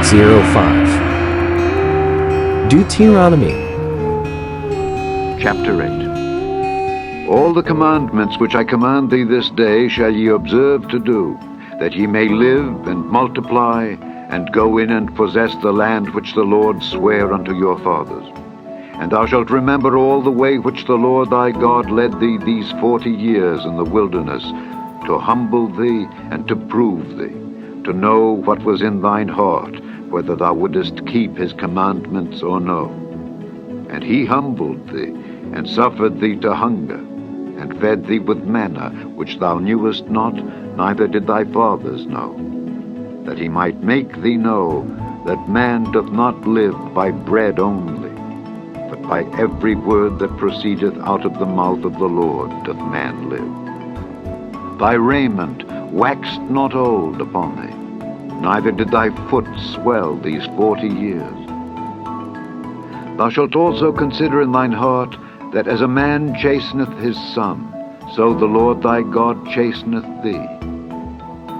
05. Deuteronomy Chapter 8. All the commandments which I command thee this day shall ye observe to do, that ye may live and multiply, and go in and possess the land which the Lord sware unto your fathers. And thou shalt remember all the way which the Lord thy God led thee these 40 years in the wilderness, to humble thee and to prove thee, to know what was in thine heart, whether thou wouldest keep his commandments or no. And he humbled thee, and suffered thee to hunger, and fed thee with manna, which thou knewest not, neither did thy fathers know, that he might make thee know that man doth not live by bread only, but by every word that proceedeth out of the mouth of the Lord doth man live. Thy raiment waxed not old upon thee, neither did thy foot swell these 40 years. Thou shalt also consider in thine heart that as a man chasteneth his son, so the Lord thy God chasteneth thee.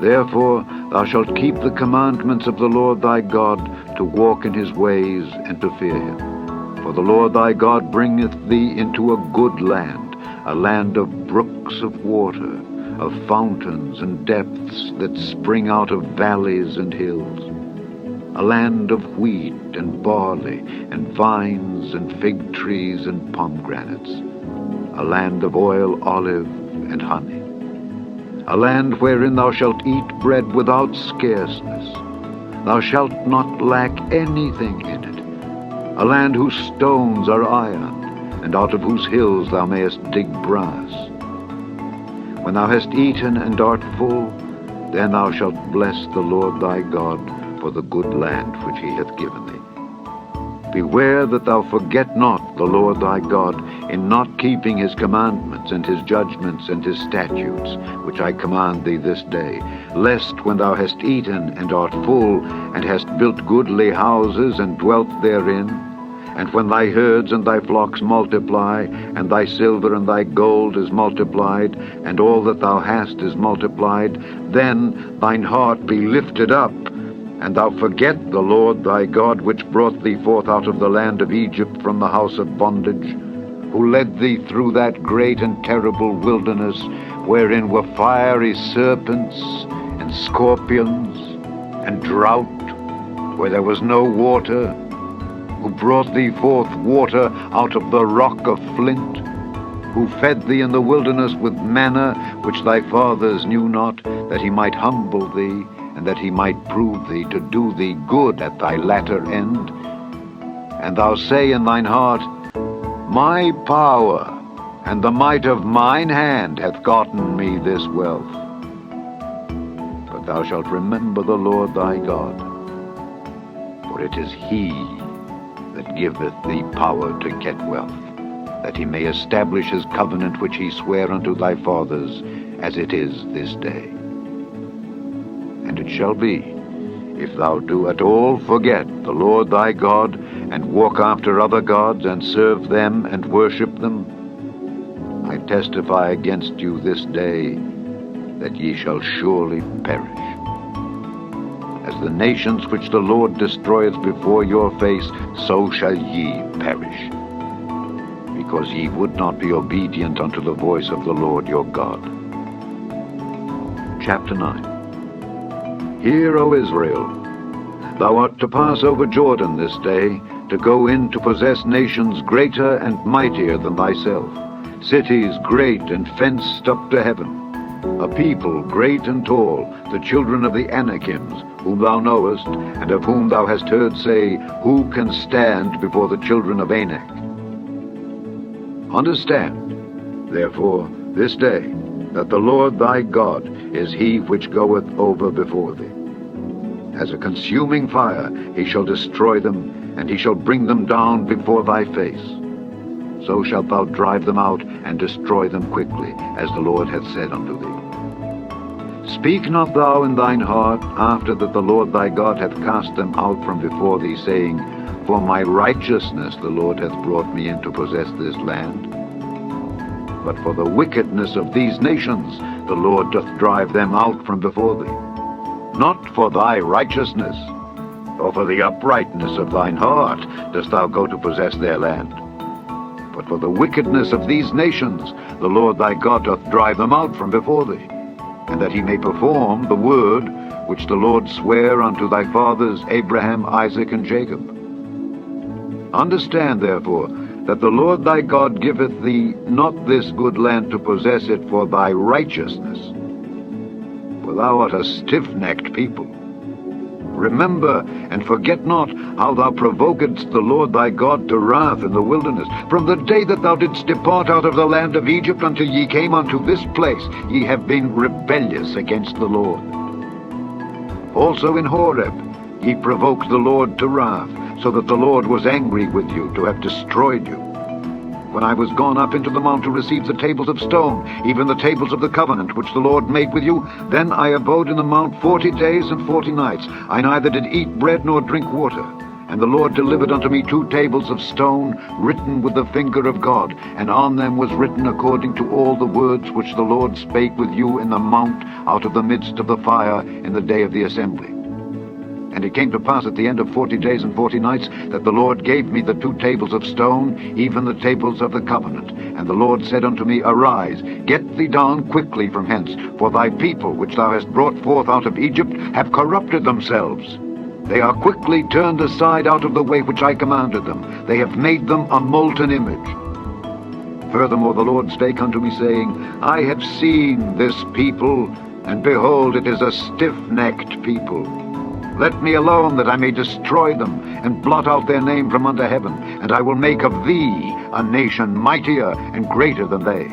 Therefore thou shalt keep the commandments of the Lord thy God, to walk in his ways and to fear him. For the Lord thy God bringeth thee into a good land, a land of brooks of water, of fountains and depths that spring out of valleys and hills, a land of wheat and barley and vines and fig trees and pomegranates, a land of oil, olive, and honey, a land wherein thou shalt eat bread without scarceness. Thou shalt not lack anything in it, a land whose stones are iron, and out of whose hills thou mayest dig brass. When thou hast eaten and art full, then thou shalt bless the Lord thy God for the good land which he hath given thee. Beware that thou forget not the Lord thy God in not keeping his commandments and his judgments and his statutes, which I command thee this day, lest when thou hast eaten and art full, and hast built goodly houses and dwelt therein, and when thy herds and thy flocks multiply, and thy silver and thy gold is multiplied, and all that thou hast is multiplied, then thine heart be lifted up, and thou forget the Lord thy God, which brought thee forth out of the land of Egypt from the house of bondage, who led thee through that great and terrible wilderness, wherein were fiery serpents and scorpions and drought, where there was no water, who brought thee forth water out of the rock of flint, who fed thee in the wilderness with manna, which thy fathers knew not, that he might humble thee, and that he might prove thee, to do thee good at thy latter end. And thou say in thine heart, My power and the might of mine hand hath gotten me this wealth. But thou shalt remember the Lord thy God, for it is he that giveth thee power to get wealth, that he may establish his covenant which he sware unto thy fathers, as it is this day. And it shall be, if thou do at all forget the Lord thy God, and walk after other gods, and serve them and worship them, I testify against you this day that ye shall surely perish. As the nations which the Lord destroyeth before your face, so shall ye perish, because ye would not be obedient unto the voice of the Lord your God. Chapter 9. Hear, O Israel, thou art to pass over Jordan this day, to go in to possess nations greater and mightier than thyself, cities great and fenced up to heaven, a people great and tall, the children of the Anakims, whom thou knowest, and of whom thou hast heard say, Who can stand before the children of Anak? Understand, therefore, this day, that the Lord thy God is he which goeth over before thee. As a consuming fire he shall destroy them, and he shall bring them down before thy face. So shalt thou drive them out and destroy them quickly, as the Lord hath said unto thee. Speak not thou in thine heart, after that the Lord thy God hath cast them out from before thee, saying, For my righteousness the Lord hath brought me in to possess this land. But for the wickedness of these nations the Lord doth drive them out from before thee. Not for thy righteousness, or for the uprightness of thine heart dost thou go to possess their land. But for the wickedness of these nations the Lord thy God doth drive them out from before thee, and that he may perform the word which the Lord sware unto thy fathers Abraham, Isaac, and Jacob. Understand therefore that the Lord thy God giveth thee not this good land to possess it for thy righteousness, for thou art a stiff-necked people. Remember and forget not how thou provokedst the Lord thy God to wrath in the wilderness. From the day that thou didst depart out of the land of Egypt until ye came unto this place, ye have been rebellious against the Lord. Also in Horeb ye provoked the Lord to wrath, so that the Lord was angry with you to have destroyed you. When I was gone up into the mount to receive the tables of stone, even the tables of the covenant which the Lord made with you, then I abode in the mount 40 days and 40 nights. I neither did eat bread nor drink water. And the Lord delivered unto me 2 tables of stone, written with the finger of God, and on them was written according to all the words which the Lord spake with you in the mount out of the midst of the fire in the day of the assembly. And it came to pass at the end of 40 days and 40 nights that the Lord gave me the 2 tables of stone, even the tables of the covenant. And the Lord said unto me, Arise, get thee down quickly from hence, for thy people which thou hast brought forth out of Egypt have corrupted themselves. They are quickly turned aside out of the way which I commanded them. They have made them a molten image. Furthermore the Lord spake unto me, saying, I have seen this people, and behold, it is a stiff-necked people. Let me alone, that I may destroy them, and blot out their name from under heaven, and I will make of thee a nation mightier and greater than they.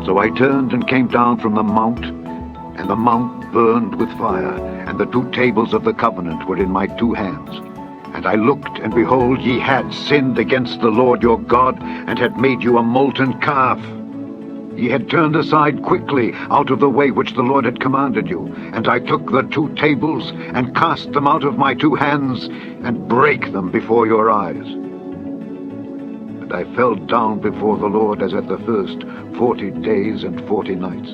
So I turned and came down from the mount, and the mount burned with fire, and the 2 tables of the covenant were in my 2 hands. And I looked, and behold, ye had sinned against the Lord your God, and had made you a molten calf. Ye had turned aside quickly out of the way which the Lord had commanded you. And I took the 2 tables, and cast them out of my 2 hands, and brake them before your eyes. And I fell down before the Lord as at the first 40 days and 40 nights.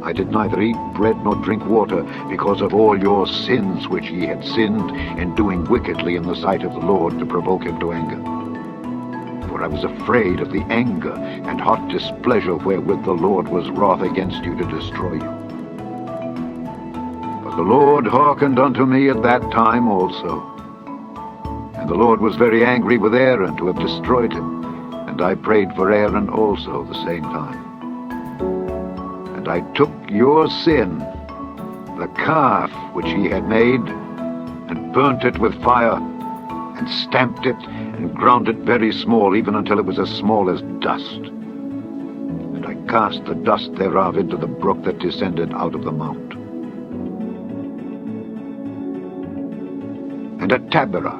I did neither eat bread nor drink water, because of all your sins which ye had sinned in doing wickedly in the sight of the Lord to provoke him to anger. For I was afraid of the anger and hot displeasure wherewith the Lord was wroth against you to destroy you. But the Lord hearkened unto me at that time also. And the Lord was very angry with Aaron to have destroyed him, and I prayed for Aaron also the same time. And I took your sin, the calf which he had made, and burnt it with fire, and stamped it, and ground it very small, even until it was as small as dust. And I cast the dust thereof into the brook that descended out of the mount. And at Taberah,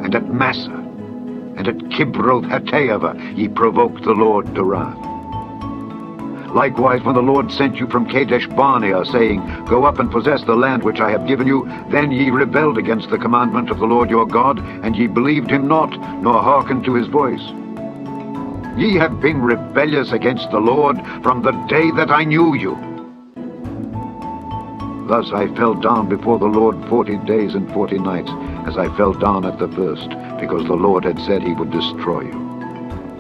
and at Massa, and at Kibroth-Hattaavah ye provoked the Lord to wrath. Likewise, when the Lord sent you from Kadesh-barnea, saying, Go up and possess the land which I have given you, then ye rebelled against the commandment of the Lord your God, and ye believed him not, nor hearkened to his voice. Ye have been rebellious against the Lord from the day that I knew you. Thus I fell down before the Lord 40 days and 40 nights, as I fell down at the first, because the Lord had said he would destroy you.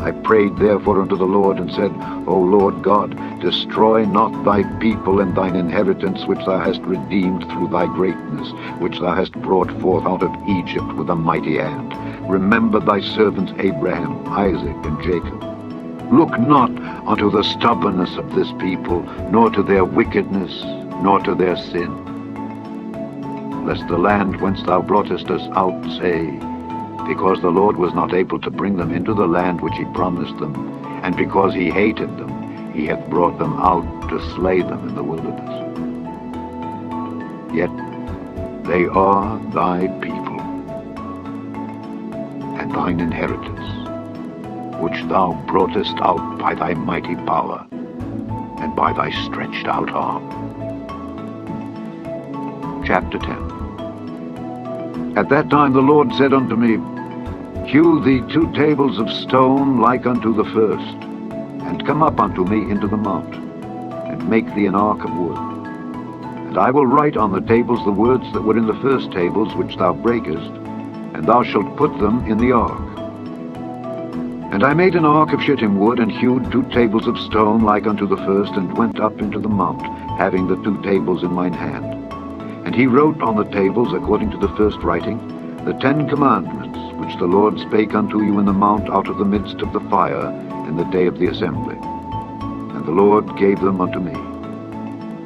I prayed therefore unto the Lord, and said, O Lord God, destroy not thy people and thine inheritance, which thou hast redeemed through thy greatness, which thou hast brought forth out of Egypt with a mighty hand. Remember thy servants Abraham, Isaac, and Jacob. Look not unto the stubbornness of this people, nor to their wickedness, nor to their sin. Lest the land whence thou broughtest us out say, because the Lord was not able to bring them into the land which he promised them, and because he hated them, he hath brought them out to slay them in the wilderness. Yet they are thy people, and thine inheritance, which thou broughtest out by thy mighty power, and by thy stretched out arm. Chapter 10. At that time the Lord said unto me, Hew thee 2 tables of stone like unto the first, and come up unto me into the mount, and make thee an ark of wood. And I will write on the tables the words that were in the first tables which thou breakest, and thou shalt put them in the ark. And I made an ark of shittim wood, and hewed 2 tables of stone like unto the first, and went up into the mount, having the 2 tables in mine hand. And he wrote on the tables, according to the first writing, the 10 commandments, which the Lord spake unto you in the mount out of the midst of the fire in the day of the assembly. And the Lord gave them unto me.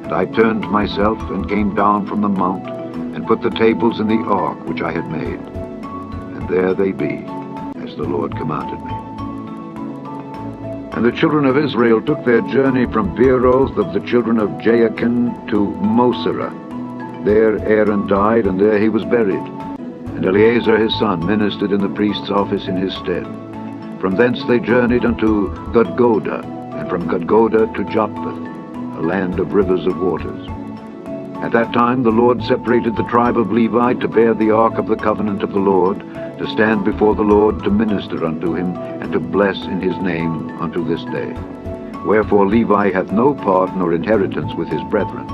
And I turned myself, and came down from the mount, and put the tables in the ark which I had made. And there they be, as the Lord commanded me. And the children of Israel took their journey from Beeroth of the children of Jaakan to Mosera. There Aaron died, and there he was buried. And Eleazar his son ministered in the priest's office in his stead. From thence they journeyed unto Gudgoda, and from Gudgoda to Jotbath, a land of rivers of waters. At that time the Lord separated the tribe of Levi to bear the ark of the covenant of the Lord, to stand before the Lord to minister unto him, and to bless in his name unto this day. Wherefore Levi hath no part nor inheritance with his brethren.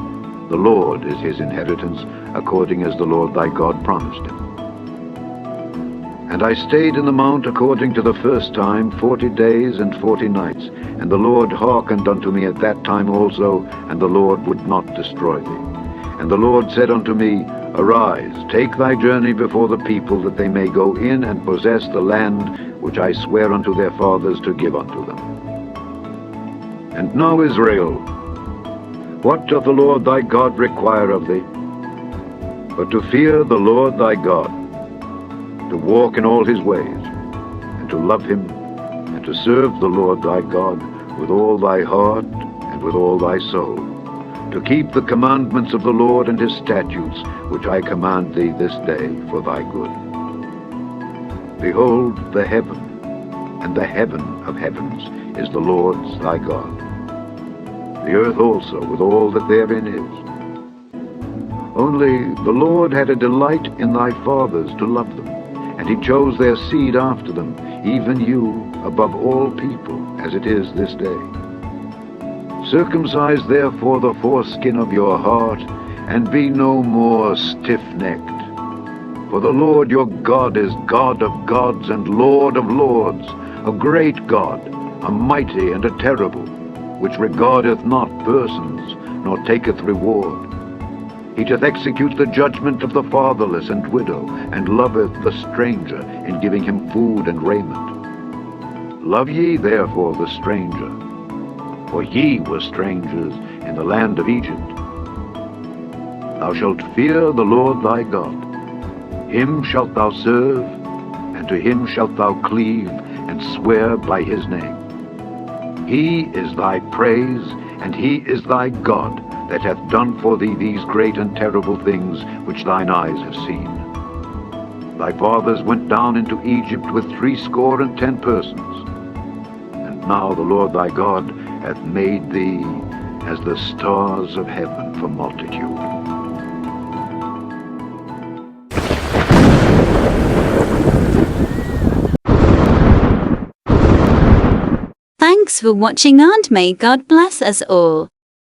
The Lord is his inheritance, according as the Lord thy God promised him. And I stayed in the mount according to the first time 40 days and 40 nights. And the Lord hearkened unto me at that time also, and the Lord would not destroy thee. And the Lord said unto me, Arise, take thy journey before the people, that they may go in and possess the land which I swear unto their fathers to give unto them. And now, Israel, what doth the Lord thy God require of thee? But to fear the Lord thy God, to walk in all his ways, and to love him, and to serve the Lord thy God with all thy heart and with all thy soul, to keep the commandments of the Lord and his statutes, which I command thee this day for thy good. Behold, the heaven, and the heaven of heavens is the Lord's thy God. The earth also, with all that therein is. Only the Lord had a delight in thy fathers to love them, and he chose their seed after them, even you above all people, as it is this day. Circumcise therefore the foreskin of your heart, and be no more stiff-necked. For the Lord your God is God of gods and Lord of lords, a great God, a mighty and a terrible, which regardeth not persons, nor taketh reward. He doth execute the judgment of the fatherless and widow, and loveth the stranger, in giving him food and raiment. Love ye therefore the stranger, for ye were strangers in the land of Egypt. Thou shalt fear the Lord thy God. Him shalt thou serve, and to him shalt thou cleave, and swear by his name. He is thy praise, and he is thy God, that hath done for thee these great and terrible things which thine eyes have seen. Thy fathers went down into Egypt with 70 persons. And now the Lord thy God hath made thee as the stars of heaven for multitude. Thanks for watching, and may God bless us all.